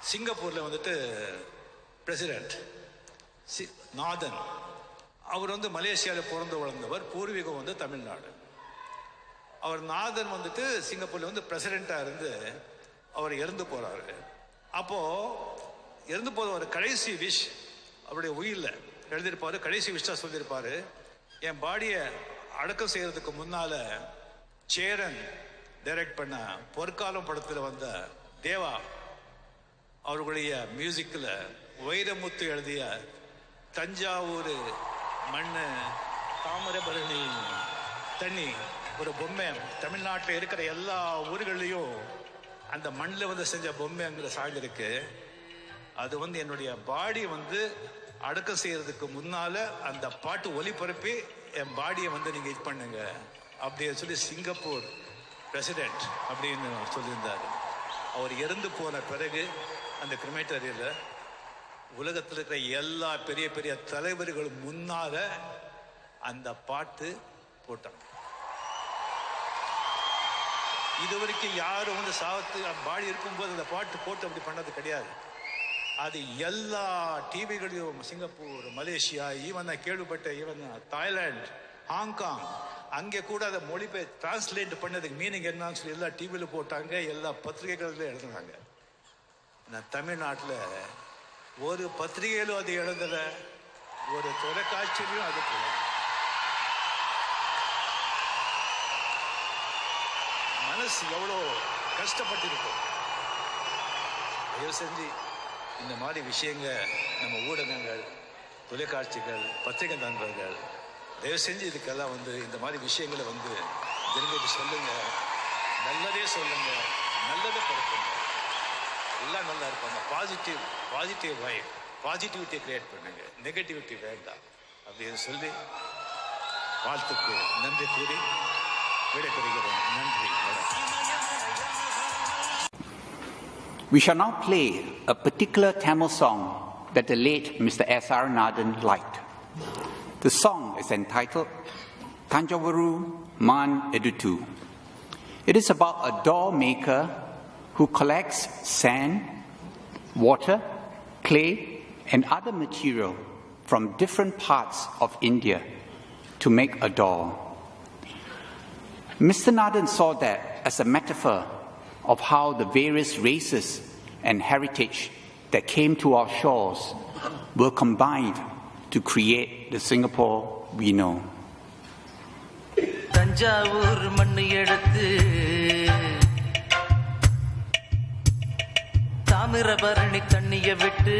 சிங்கப்பூரில் வந்துட்டு பிரசிடென்ட் நாதன், அவர் வந்து மலேசியாவில் பிறந்து வளர்ந்தவர், பூர்வீகம் வந்து தமிழ்நாடு. அவர் நாதன் வந்துட்டு சிங்கப்பூரில் வந்து பிரசிடெண்ட்டாக இருந்து அவர் இறந்து போகிறாரு. அப்போது இறந்து போகிற ஒரு கடைசி விஷ் அவருடைய உயிரில் எழுதியிருப்பார். கடைசி விஷாக சொல்லியிருப்பார், என் பாடியை அடக்கம் செய்கிறதுக்கு முன்னால் சேரன் டைரக்ட் பண்ண பொற்காலம் படத்தில் வந்த தேவா அவர்களுடைய மியூசிக்கில் வைரமுத்து எழுதிய தஞ்சாவூர் மண் தாமிரபரணி தண்ணி ஒரு பொம்மை, தமிழ்நாட்டில் இருக்கிற எல்லா ஊர்களையும் அந்த மண்ணில் வந்து செஞ்ச பொம்மைங்கிற சாங் இருக்கு. அது வந்து என்னுடைய பாடி வந்து அடக்கம் செய்யறதுக்கு முன்னால அந்த பாட்டு ஒலிபரப்பி என் பாடியை வந்து நீங்க இது பண்ணுங்க அப்படின்னு சொல்லி சிங்கப்பூர் பிரசிடென்ட் அப்படின்னு சொல்லியிருந்தாரு. அவர் இறந்து போன பிறகு அந்த கிரிமேட்டரியில் உலகத்தில் இருக்கிற எல்லா பெரிய பெரிய தலைவர்கள் முன்னால அந்த பாட்டு போட்டாங்க. இதுவரைக்கும் யாரும் வந்து சாவத்து பாடி இருக்கும்போது அந்த பாட்டு போட்டு அப்படி பண்ணது கிடையாது. அது எல்லா டிவிகளையும் சிங்கப்பூர், மலேசியா, ஈவன் நான் கேள்விப்பட்ட ஈவன் தாய்லாந்து, ஹாங்காங், அங்கே கூட அதை மொழிபெயர் டிரான்ஸ்லேட் பண்ணதுக்கு மீனிங் என்னன்னு சொல்லி எல்லா டிவியில் போட்டாங்க, எல்லா பத்திரிகைகளிலும் எழுதுனாங்க. நான் தமிழ்நாட்டில் ஒரு பத்திரிகையிலும் அது எழுதலை, ஒரு தொலைக்காட்சியிலும் அது போல. மனசு எவ்வளோ கஷ்டப்பட்டிருக்கும். தயவு செஞ்சு இந்த மாதிரி விஷயங்க நம்ம ஊடகங்கள், தொலைக்காட்சிகள், பத்திரிகை நண்பர்கள் தயவு செஞ்சு இதுக்கெல்லாம் வந்து இந்த மாதிரி விஷயங்களை வந்து ஜனங்களுக்கு சொல்லுங்க, நல்லதே சொல்லுங்க, நல்லதை படுத்துங்க, எல்லாம் நல்லா இருப்பாங்க. பாசிட்டிவ் வைப், பாசிட்டிவிட்டியை கிரியேட் பண்ணுங்க, நெகட்டிவிட்டி வேண்டாம் அப்படின்னு சொல்லி வாழ்த்துக்கு நன்றி கூறி விடைபெறுகிறோம். நன்றி. We shall now play a particular Tamil song that the late Mr. S.R. Nathan liked. The song is entitled Tanjavaru Man Edutu. It is about a doll maker who collects sand, water, clay, and other material from different parts of India to make a doll. Mr. Nathan saw that as a metaphor of how the various races and heritage that came to our shores were combined to create the Singapore we know. Thanjavur மண்ணு எடுத்து தாமிரபரணி தண்ணிய விட்டு,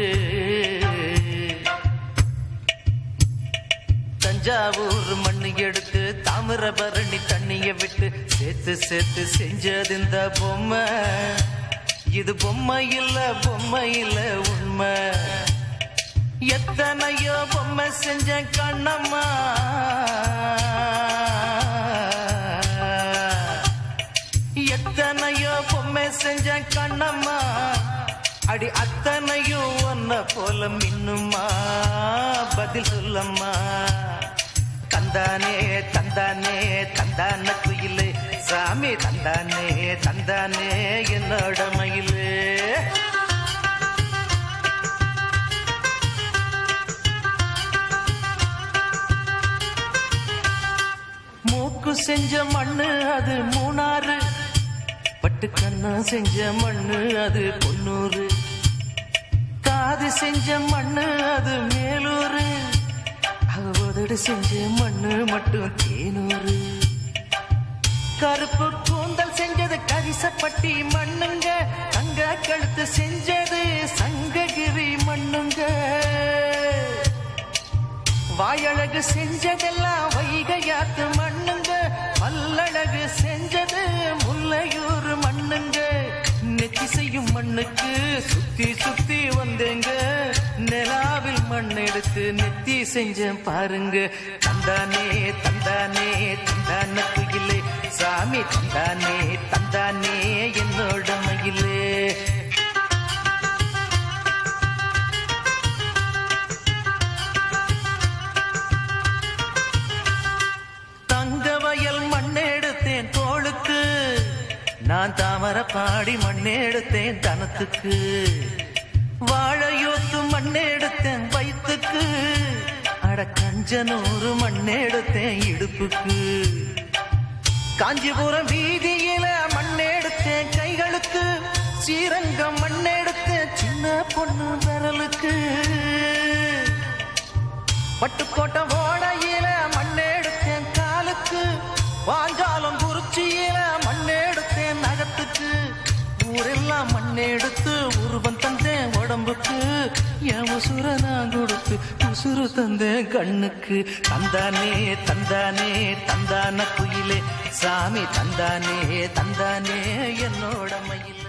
தஞ்சாவூர் மண்ணு எடுத்து தாமிரபரணி தண்ணிய விட்டு சேர்த்து சேர்த்து செஞ்சது இந்த பொம்மை. இது பொம்மை இல்ல உண்மை. எத்தனையோ பொம்மை செஞ்ச கண்ணம்மா, எத்தனையோ பொம்மை செஞ்ச கண்ணம்மா, அடி அத்தனையும் ஒன்ன போல மின்னுமா, பதில் சொல்லம்மா. தந்தானே தந்தானே தந்தான குயிலே சாமி, தந்தானே தந்தானே என்னோட மயிலே. மூக்கு செஞ்ச மண்ணு அது மூணாறு, பட்டு கண்ணா செஞ்ச மண்ணு அது பொன்னூறு, காது செஞ்ச மண்ணு அது மேலூரு, உதடு செஞ்ச மண்ணு மட்டும் தேனூறு. கருப்பு கூந்தல் செஞ்சது கரிசப்பட்டி மண்ணுங்க, தங்க கழுத்து செஞ்சது சங்ககிரி மண்ணுங்க, வாயழகு செஞ்சதெல்லாம் வைகையாத்து மண்ணுங்க, பல்லழகு செஞ்சது முல்லையூர் மண்ணுங்க. நெத்தி செய்யும் மண்ணுக்கு சுத்தி சுத்தி வந்தேங்க, நிலாவில் மண் எடுத்து நெத்தி செஞ்சேன் பாருங்க. தந்தானே தந்தானே தந்தான குயிலே சாமி, தந்தானே தந்தானே என்னோட மயிலே. தங்க வயல் மண் எடுத்தேன் தோளுக்கு, நான் தாமரை பாடி மண் எடுத்தேன் தனத்துக்கு. வாழையோத்து மண்ணெடுத்தேன் வயிற்றுக்கு, அட கஞ்சனூறு மண்ணெடுத்தேன் இடுப்புக்கு. காஞ்சிபுரம் வீதியில மண்ணெடுத்தேன் கைகளுக்கு, ஸ்ரீரங்கம் மண்ணெடுத்தேன் சின்ன பொண்ணு விரலுக்கு. பட்டுக்கோட்டை ஓடையில மண்ணெடுத்தேன் காலுக்கு, வாஞ்சாலம் குறிச்சியில மண்ணெடுத்தேன் நகத்துக்கு. ஊரெல்லாம் மண்ணெடுத்து உருவம் தந்தேன் உடம்புக்கு, என் உசுர நான் கொடுத்து உசுறு தந்தேன் கண்ணுக்கு. தந்தானே தந்தானே தந்தான குயிலே சாமி, தந்தானே தந்தானே என்னோட மயிலே.